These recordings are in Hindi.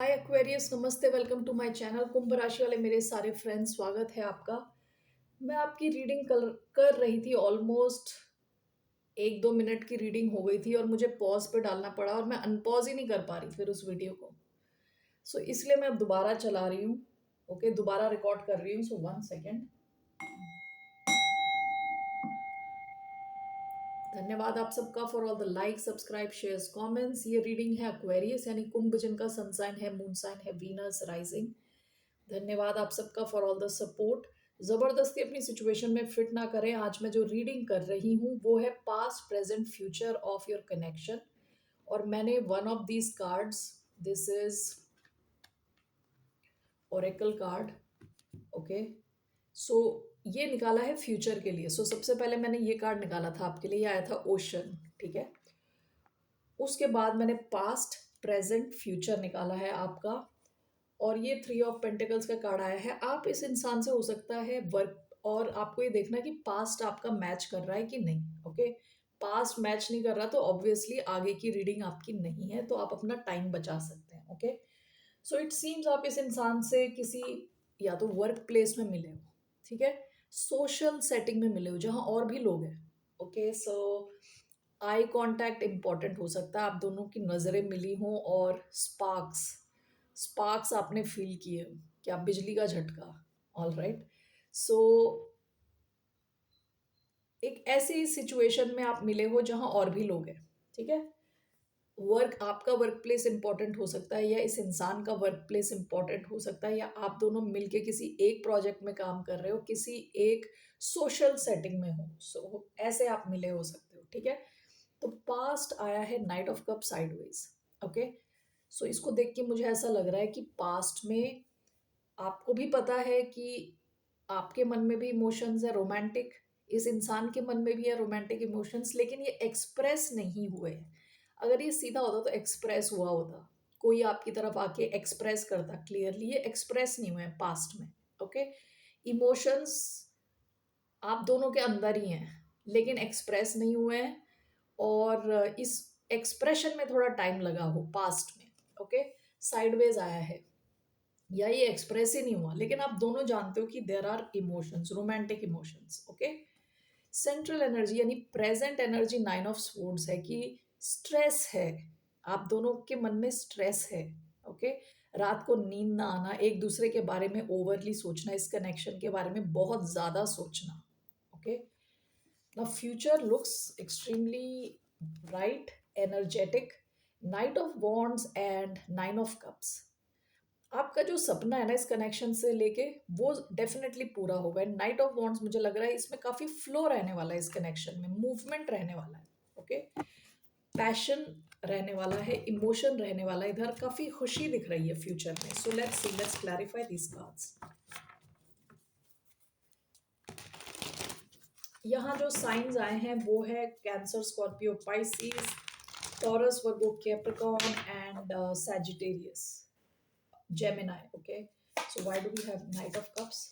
हाय एक्वेरियस, नमस्ते। Welcome to my channel. कुंभ राशि वाले मेरे सारे फ्रेंड्स, स्वागत है आपका। मैं आपकी रीडिंग कर रही थी। ऑलमोस्ट 1-2 मिनट की रीडिंग हो गई थी और मुझे पॉज पे डालना पड़ा और मैं अनपॉज ही नहीं कर पा रही फिर उस वीडियो को। सो इसलिए मैं अब दोबारा चला रही हूँ। ओके, दोबारा रिकॉर्ड कर रही हूँ। सो 1 सेकेंड। धन्यवाद आप सबका for all the like, subscribe, shares, comments. ये रीडिंग है एक्वेरियस यानी कुंभ, जिनका सन साइन है, मून साइन है, वीनस राइजिंग। धन्यवाद आप सबका फॉर ऑल द सपोर्ट। जबरदस्ती अपनी सिचुएशन में फिट ना करें। आज मैं जो रीडिंग कर रही हूँ वो है past, present, future of your connection. और मैंने one of these cards, this is oracle card. Okay, so ये निकाला है फ्यूचर के लिए। सो सबसे पहले मैंने ये कार्ड निकाला था आपके लिए, ये आया था ओशन। ठीक है, उसके बाद मैंने पास्ट, प्रेजेंट, फ्यूचर निकाला है आपका। और ये 3 ऑफ पेंटिकल्स का कार्ड आया है। आप इस इंसान से हो सकता है वर्क, और आपको ये देखना कि पास्ट आपका मैच कर रहा है कि नहीं। ओके, पास्ट मैच नहीं कर रहा तो ऑब्वियसली आगे की रीडिंग आपकी नहीं है, तो आप अपना टाइम बचा सकते हैं। ओके, सो इट सीम्स आप इस इंसान से किसी या तो वर्क प्लेस में मिले हो, ठीक है, सोशल सेटिंग में मिले हो जहां और भी लोग हैं। ओके, सो आई कांटेक्ट इंपॉर्टेंट हो सकता है। आप दोनों की नज़रें मिली हों और स्पार्क्स स्पार्क्स आपने फील किए हो, क्या बिजली का झटका। ऑल राइट, सो एक ऐसी सिचुएशन में आप मिले हो जहां और भी लोग हैं। ठीक है, वर्क, आपका वर्क प्लेस इंपॉर्टेंट हो सकता है या इस इंसान का वर्क प्लेस इंपॉर्टेंट हो सकता है, या आप दोनों मिलके किसी एक प्रोजेक्ट में काम कर रहे हो, किसी एक सोशल सेटिंग में हो। सो ऐसे आप मिले हो सकते हो। ठीक है, तो पास्ट आया है knight of cup sideways. Okay, so इसको देख के मुझे ऐसा लग रहा है कि पास्ट में आपको भी पता है कि आपके मन में भी इमोशंस है रोमांटिक, इस इंसान के मन में भी है रोमांटिक इमोशंस, लेकिन ये एक्सप्रेस नहीं हुए हैं। अगर ये सीधा होता तो एक्सप्रेस हुआ होता, कोई आपकी तरफ आके एक्सप्रेस करता क्लियरली। ये एक्सप्रेस नहीं हुए हैं पास्ट में। ओके, इमोशंस आप दोनों के अंदर ही हैं लेकिन एक्सप्रेस नहीं हुए हैं, और इस एक्सप्रेशन में थोड़ा टाइम लगा हो पास्ट में। ओके, साइडवेज आया है, या ये एक्सप्रेस ही नहीं हुआ, लेकिन आप दोनों जानते हो कि there are emotions, romantic emotions. Okay, central energy यानी प्रेजेंट एनर्जी 9 ऑफ स्वॉर्ड्स है कि स्ट्रेस है, आप दोनों के मन में स्ट्रेस है। ओके, रात को नींद ना आना, एक दूसरे के बारे में ओवरली सोचना, इस कनेक्शन के बारे में बहुत ज्यादा सोचना। Okay, now future looks extremely bright, energetic, night of wands and 9 of cups. आपका जो सपना है ना इस कनेक्शन से लेके, वो डेफिनेटली पूरा होगा। एंड नाइट ऑफ वॉन्ड्स मुझे लग रहा है इसमें काफी फ्लो रहने वाला है, इस कनेक्शन में मूवमेंट रहने वाला है। ओके, पैशन रहने वाला है, इमोशन रहने वाला है, इधर काफी खुशी दिख रही है फ्यूचर में। So let's see, let's clarify this cards. यहाँ जो साइंस आए हैं वो है cancer, Scorpio, Pisces, taurus, Virgo, Capricorn and Sagittarius, Gemini. Okay, so why do we have knight of cups?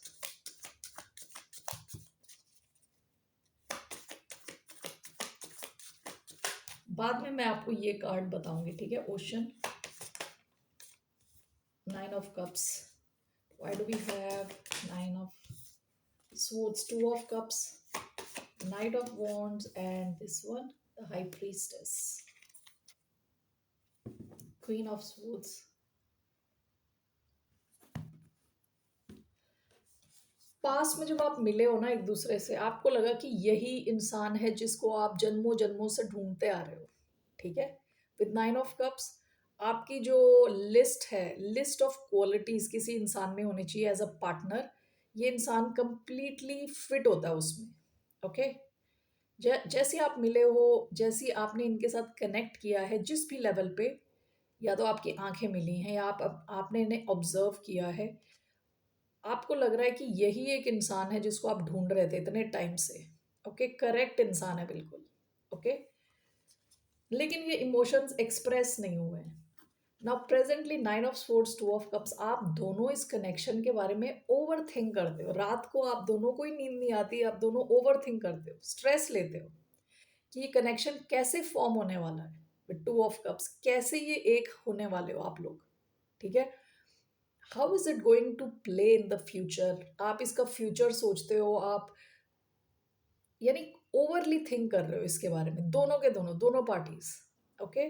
बाद में मैं आपको ये कार्ड बताऊंगी। ठीक है, ocean, 9 of cups. Why do we have 9 of swords, 2 of cups, knight of wands, and this one, the high priestess, queen of swords। पास में जब आप मिले हो ना एक दूसरे से, आपको लगा कि यही इंसान है जिसको आप जन्मों जन्मों से ढूंढते आ रहे हो। ठीक है, विद 9 ऑफ कप्स आपकी जो लिस्ट है, लिस्ट ऑफ क्वालिटीज किसी इंसान में होनी चाहिए एज अ पार्टनर, ये इंसान कंप्लीटली फिट होता है उसमें। ओके, जैसे आप मिले हो, जैसे आपने इनके साथ कनेक्ट किया है जिस भी लेवल पे, या तो आपकी आंखें मिली हैं या आपने इन्हें ऑब्जर्व किया है, आपको लग रहा है कि यही एक इंसान है जिसको आप ढूंढ रहे थे इतने टाइम से। ओके, करेक्ट इंसान है बिल्कुल। ओके, लेकिन ये इमोशंस एक्सप्रेस नहीं हुए हैं। Now presently 9 of swords, 2 of cups, आप दोनों इस कनेक्शन के बारे में ओवर थिंक करते हो। रात को आप दोनों को ही नींद नहीं आती, आप दोनों ओवर थिंक करते हो, स्ट्रेस लेते हो कि ये कनेक्शन कैसे फॉर्म होने वाला है। विद 2 ऑफ कप्स कैसे ये एक होने वाले हो आप लोग। ठीक है। How is it going to play in the future, आप इसका फ्यूचर सोचते हो, आप यानी ओवरली थिंक कर रहे हो इसके बारे में, दोनों के दोनों, दोनों पार्टीज। ओके,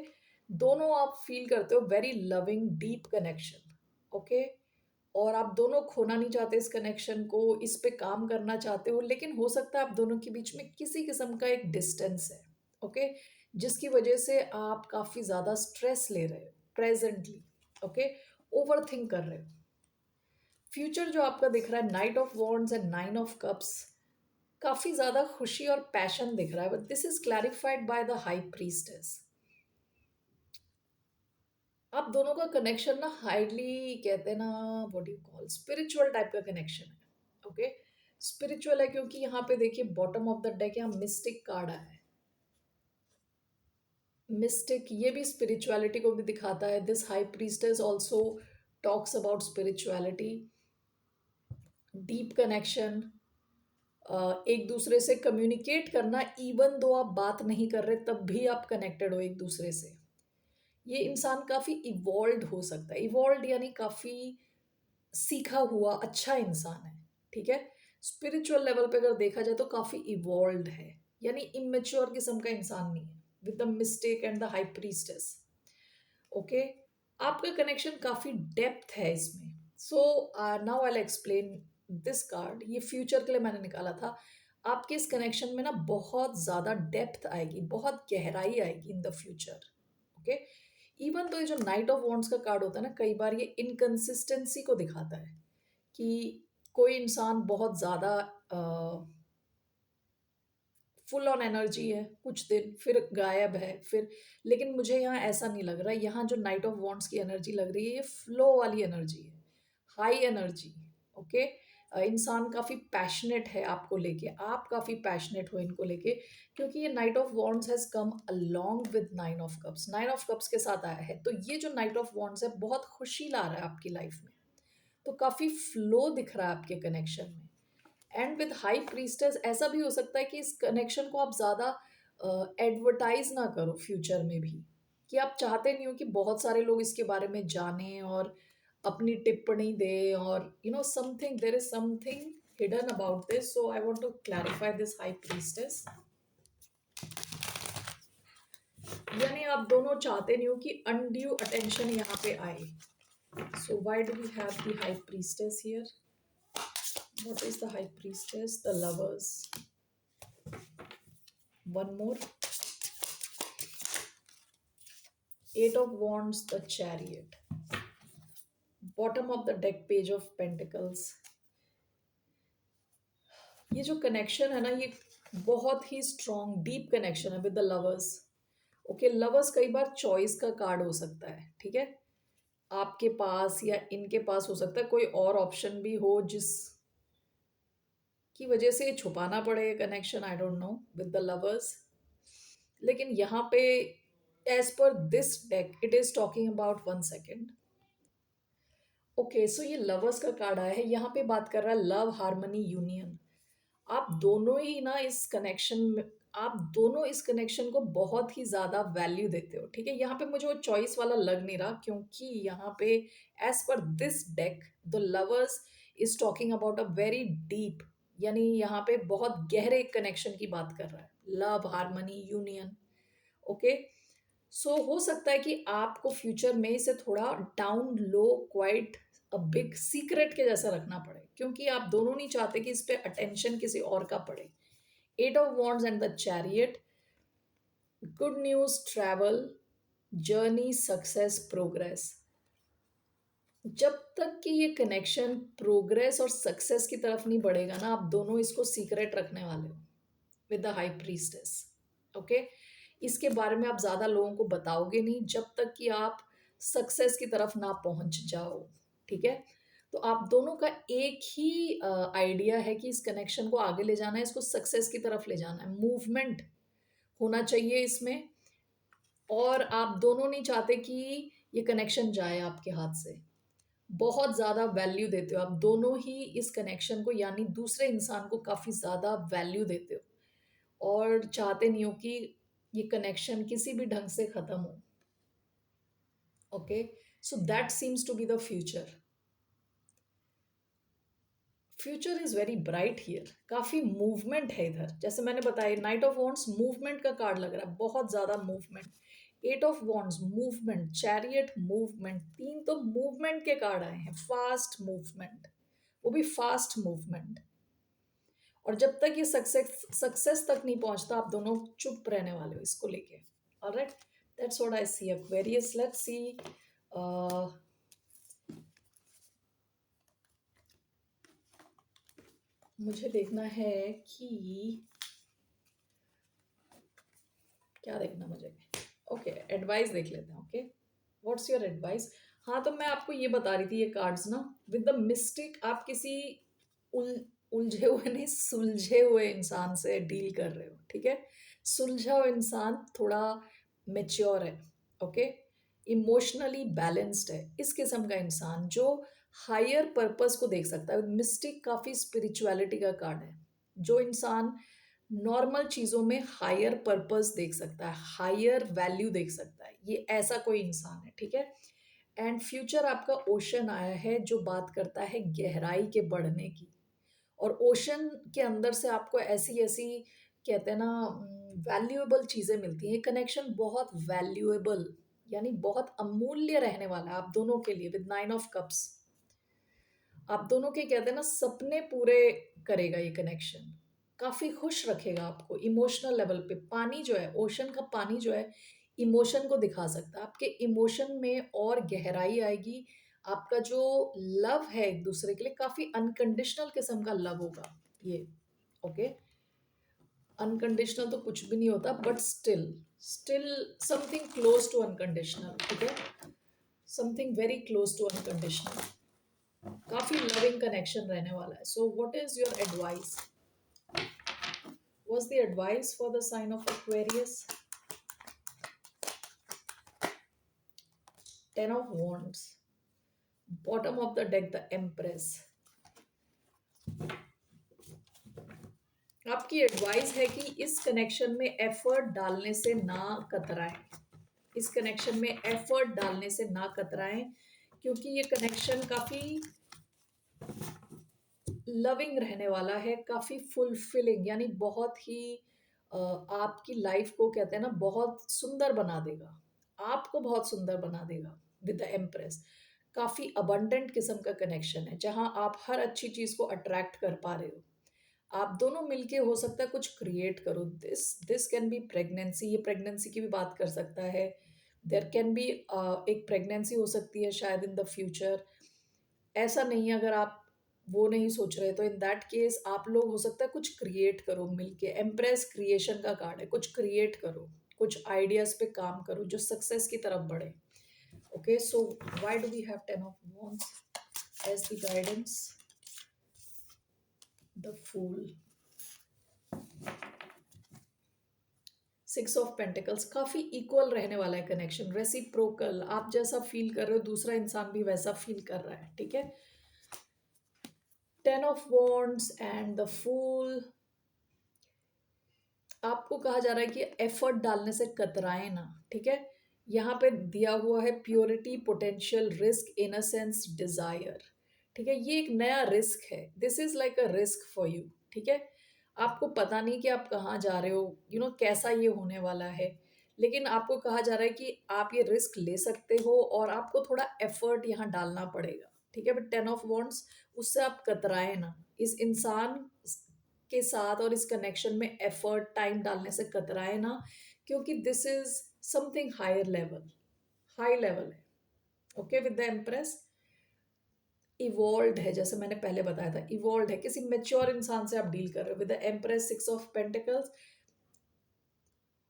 दोनों आप फील करते हो very loving deep connection. Okay, और आप दोनों खोना नहीं चाहते इस कनेक्शन को, इस पे काम करना चाहते हो, लेकिन हो सकता है आप दोनों के बीच में किसी किस्म का एक डिस्टेंस है। ओके, जिसकी वजह से आप काफी ज्यादा स्ट्रेस ले रहे हो प्रेजेंटली। ओके, ओवर थिंक कर रहे हो। फ्यूचर जो आपका दिख रहा है, knight of wands and nine of cups, काफी ज्यादा खुशी और पैशन दिख रहा है, but this is clarified by the high priestess. आप दोनों का कनेक्शन ना हाईली कहते हैं ना, what you call spiritual type का कनेक्शन है। ओके, स्पिरिचुअल है क्योंकि यहाँ पे देखिए बॉटम ऑफ द डेक यहाँ मिस्टिक कार्ड आया है। मिस्टिक ये भी स्पिरिचुअलिटी को भी दिखाता है। This high priestess also talks about spirituality, deep connection, एक दूसरे से कम्युनिकेट करना, इवन दो आप बात नहीं कर रहे तब भी आप कनेक्टेड हो एक दूसरे से। ये इंसान काफी इवॉल्व हो सकता है, इवॉल्व यानी काफी सीखा हुआ अच्छा इंसान है। ठीक है, स्पिरिचुअल लेवल पे अगर देखा जाए तो काफी इवॉल्व है, यानी इमेच्योर किस्म का इंसान नहीं है, with the mistake and the high priestess. Okay, आपका कनेक्शन काफी डेप्थ है इसमें। So now I will explain this card. ये फ्यूचर के लिए मैंने निकाला था। आपके इस कनेक्शन में ना बहुत ज्यादा डेप्थ आएगी, बहुत गहराई आएगी इन द फ्यूचर। ओके, इवन तो ये जो नाइट ऑफ वॉन्ड्स का कार्ड होता है ना, कई बार ये इनकंसिस्टेंसी को दिखाता है कि कोई इंसान बहुत ज्यादा फुल ऑन एनर्जी है कुछ दिन, फिर गायब है, फिर, लेकिन मुझे यहाँ ऐसा नहीं लग रहा। यहाँ जो नाइट ऑफ वॉन्ड्स की एनर्जी लग रही है, ये फ्लो वाली एनर्जी है, हाई एनर्जी। ओके, इंसान काफी पैशनेट है आपको लेके, आप काफी पैशनेट हो इनको लेके, क्योंकि ये night of wands has come along with nine of cups, nine of cups के साथ आया है। तो ये जो नाइट ऑफ वॉन्ड्स है बहुत खुशी ला रहा है आपकी लाइफ में, तो काफी फ्लो दिख रहा है आपके कनेक्शन में। एंड विद हाई प्रीस्टेस ऐसा भी हो सकता है कि इस कनेक्शन को आप ज़्यादा एडवर्टाइज ना करो फ्यूचर में भी, कि आप चाहते नहीं हो कि बहुत सारे लोग इसके बारे में जानें और अपनी टिप्पणी दें, और you know something, there is something hidden about this, so I want to clarify this high priestess. यानी आप दोनों चाहते नहीं हो कि अनड्यू अटेंशन यहाँ पे आए। So why do we have the high priestess here? What is the high priestess? The lovers. One more. Eight of wands, the chariot. Bottom of the deck, page of pentacles. ये जो कनेक्शन है ना, ये बहुत ही स्ट्रॉन्ग डीप कनेक्शन है with the lovers. Okay, lovers कई बार चॉइस का कार्ड हो सकता है। ठीक है, आपके पास या इनके पास हो सकता है कोई और ऑप्शन भी हो जिस की वजह से छुपाना पड़े connection, I don't know, with the lovers. लेकिन यहाँ पे as per this deck it is talking about, one second. Okay, so ये लवर्स का कार्ड आया है, यहाँ पे बात कर रहा है लव, हार्मनी, यूनियन। आप दोनों ही ना इस कनेक्शन में, आप दोनों इस कनेक्शन को बहुत ही ज्यादा वैल्यू देते हो। ठीक है, यहाँ पे मुझे वो चॉइस वाला लग नहीं रहा, क्योंकि यहाँ पे as per this deck the lovers is talking about a very deep, यानी यहाँ पे बहुत गहरे कनेक्शन की बात कर रहा है, लव, हार्मनी, यूनियन। ओके, सो हो सकता है कि आपको फ्यूचर में इसे थोड़ा down low, quite a big secret के जैसा रखना पड़े, क्योंकि आप दोनों नहीं चाहते कि इस पे अटेंशन किसी और का पड़े। Eight of wands and the chariot, good news, travel, journey, success, progress. जब तक कि ये कनेक्शन प्रोग्रेस और सक्सेस की तरफ नहीं बढ़ेगा ना, आप दोनों इसको सीक्रेट रखने वाले हो with the high priestess. Okay, इसके बारे में आप ज्यादा लोगों को बताओगे नहीं जब तक कि आप सक्सेस की तरफ ना पहुंच जाओ। ठीक है, तो आप दोनों का एक ही आइडिया है कि इस कनेक्शन को आगे ले जाना है, इसको सक्सेस की तरफ ले जाना है, मूवमेंट होना चाहिए इसमें। और आप दोनों नहीं चाहते कि ये कनेक्शन जाए आपके हाथ से, बहुत ज्यादा वैल्यू देते हो आप दोनों ही इस कनेक्शन को, यानी दूसरे इंसान को काफी ज्यादा वैल्यू देते हो और चाहते नहीं हो कि ये कनेक्शन किसी भी ढंग से खत्म हो। Okay, so that seems to be the future. Future is very bright here. काफी मूवमेंट है इधर. जैसे मैंने बताया नाइट ऑफ वॉन्ड्स मूवमेंट का कार्ड लग रहा है, बहुत ज्यादा movement. Eight of wands movement, chariot movement. तीन तो मूवमेंट के कार्ड आए हैं. फास्ट मूवमेंट, वो भी फास्ट मूवमेंट. और जब तक ये सक्सेस सक्सेस तक नहीं पहुंचता आप दोनों चुप रहने वाले हो इसको लेके. Alright, that's what I see. Aquarius, let's see. मुझे देखना है कि क्या देखना मुझे. ओके, एडवाइस देख लेते हैं. Okay, what's your advice. हाँ, तो मैं आपको ये बता रही थी, ये कार्ड्स ना विद द मिस्टेक आप किसी उल उलझे हुए नहीं, सुलझे हुए इंसान से डील कर रहे हो. ठीक है, सुलझा हुआ इंसान थोड़ा मेच्योर है. ओके, इमोशनली बैलेंस्ड है. इस किस्म का इंसान जो हायर पर्पस को देख सकता है. मिस्टिक काफी स्पिरिचुअलिटी का कार्ड है. जो इंसान नॉर्मल चीजों में हायर पर्पस देख सकता है, हायर वैल्यू देख सकता है, ये ऐसा कोई इंसान है. ठीक है. एंड फ्यूचर आपका ओशन आया है जो बात करता है गहराई के बढ़ने की. और ओशन के अंदर से आपको ऐसी ऐसी कहते हैं ना वैल्यूएबल चीजें मिलती हैं. कनेक्शन बहुत वैल्यूएबल यानी बहुत अमूल्य रहने वाला है आप दोनों के लिए. विद नाइन ऑफ कप्स आप दोनों के कहते हैं ना सपने पूरे करेगा ये कनेक्शन. काफी खुश रखेगा आपको इमोशनल लेवल पे. पानी जो है, ओशन का पानी जो है, इमोशन को दिखा सकता है. आपके इमोशन में और गहराई आएगी. आपका जो लव है एक दूसरे के लिए काफी अनकंडीशनल किस्म का लव होगा ये. ओके, अनकंडीशनल तो कुछ भी नहीं होता, but still still something close to unconditional. ठीक है, something very close to unconditional. काफी लविंग कनेक्शन रहने वाला है. So what is your advice. What's the advice for the sign of Aquarius? Ten of Wands. Bottom of the deck, the Empress. आपकी एडवाइस है कि इस कनेक्शन में एफर्ट डालने से ना कतराएं. इस कनेक्शन में एफर्ट डालने से ना कतराएं, क्योंकि ये कनेक्शन काफी लविंग रहने वाला है. काफी फुलफिलिंग यानी बहुत ही आपकी लाइफ को कहते हैं ना बहुत सुंदर बना देगा. आपको बहुत सुंदर बना देगा विद द एम्प्रेस. काफी अबंडेंट किस्म का कनेक्शन है जहां आप हर अच्छी चीज को अट्रैक्ट कर पा रहे हो. आप दोनों मिलके हो सकता है कुछ क्रिएट करो. This this can be pregnancy. ये प्रेगनेंसी की भी बात कर सकता है. देर कैन बी एक प्रेगनेंसी हो सकती है शायद इन द फ्यूचर. ऐसा नहीं है, अगर आप वो नहीं सोच रहे तो इन दैट केस आप लोग हो सकता है कुछ क्रिएट करो मिलके. एम्प्रेस क्रिएशन का कार्ड है. कुछ क्रिएट करो, कुछ आइडियाज पे काम करो जो सक्सेस की तरफ बढ़े. Okay, so why do we have ten of wands as the guidance. The fool, six of pentacles. काफी इक्वल रहने वाला है कनेक्शन. रेसिप्रोकल. आप जैसा फील कर रहे हो दूसरा इंसान भी वैसा फील कर रहा है. ठीक है. Ten of wands and the fool. आपको कहा जा रहा है कि एफर्ट डालने से कतराए ना. ठीक है, यहाँ पे दिया हुआ है purity, potential, risk, innocence, desire. ठीक है, ये एक नया रिस्क है. This is like a risk for you. ठीक है, आपको पता नहीं कि आप कहाँ जा रहे हो, यू नो कैसा ये होने वाला है, लेकिन आपको कहा जा रहा है कि आप ये रिस्क ले सकते हो और आपको थोड़ा एफर्ट यहाँ डालना पड़ेगा. ठीक है, बट टेन ऑफ वॉन्ड्स, उससे आप कतराए ना. इस इंसान के साथ और इस कनेक्शन में एफर्ट टाइम डालने से कतराए ना, क्योंकि this is something higher level, high level है. Okay, with the empress involve है. जैसे मैंने पहले बताया था, इवॉल्व है. किसी मेच्योर इंसान से आप डील कर रहे हो. With the empress, six of pentacles.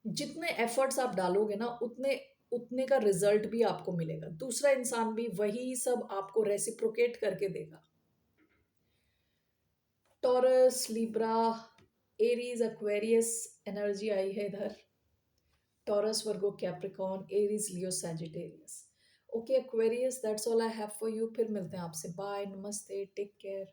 जितने एफर्ट्स आप डालोगे ना उतने उतने का रिजल्ट भी आपको मिलेगा. दूसरा इंसान भी वही सब आपको रेसिप्रोकेट करके देगा. Taurus, Libra, Aries, Aquarius energy आई है इधर. Taurus, Virgo, Capricorn, Aries, Leo, Sagittarius. Okay Aquarius, that's all I have for you. फिर मिलते हैं आपसे. बाय, नमस्ते, टेक केयर.